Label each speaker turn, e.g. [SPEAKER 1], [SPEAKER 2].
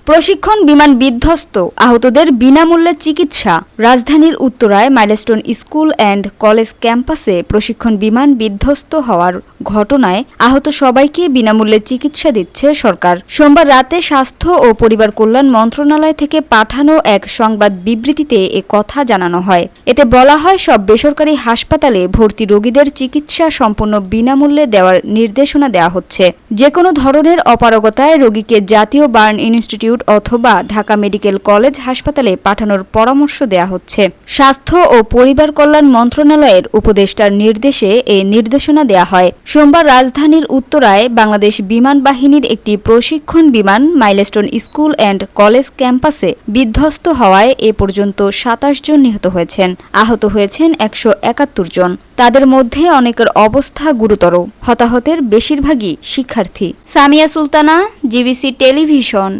[SPEAKER 1] প্রশিক্ষণ বিমান বিধ্বস্ত, আহতদের বিনামূল্যে চিকিৎসা। রাজধানীর উত্তরায় মাইলস্টোন স্কুল অ্যান্ড কলেজ ক্যাম্পাসে প্রশিক্ষণ বিমান বিধ্বস্ত হওয়ার ঘটনায় আহত সবাইকে বিনামূল্যে চিকিৎসা দিচ্ছে সরকার। সোমবার রাতে স্বাস্থ্য ও পরিবার কল্যাণ মন্ত্রণালয় থেকে পাঠানো এক সংবাদ বিবৃতিতে এ কথা জানানো হয়। এতে বলা হয়, সব বেসরকারি হাসপাতালে ভর্তি রোগীদের চিকিৎসা সম্পূর্ণ বিনামূল্যে দেওয়ার নির্দেশনা দেওয়া হচ্ছে। যে কোনো ধরনের অপারগতায় রোগীকে জাতীয় বার্ন ইনস্টিটিউট অথবা ঢাকা মেডিকেল কলেজ হাসপাতালে পাঠানোর পরামর্শ দেওয়া হচ্ছে। স্বাস্থ্য ও পরিবার কল্যাণ মন্ত্রণালয়ের উপদেষ্টার নির্দেশে এ নির্দেশনা দেওয়া হয়। সোমবার রাজধানীর উত্তরায় বাংলাদেশ বিমান বাহিনীর একটি প্রশিক্ষণ বিমান মাইলস্টোন স্কুল অ্যান্ড কলেজ ক্যাম্পাসে বিধ্বস্ত হওয়ায় এ পর্যন্ত ২৭ জন নিহত হয়েছেন। আহত হয়েছেন ১৭১ জন। তাদের মধ্যে অনেকের অবস্থা গুরুতর। হতাহতের বেশিরভাগই শিক্ষার্থী। Samia Sultana, GBC television.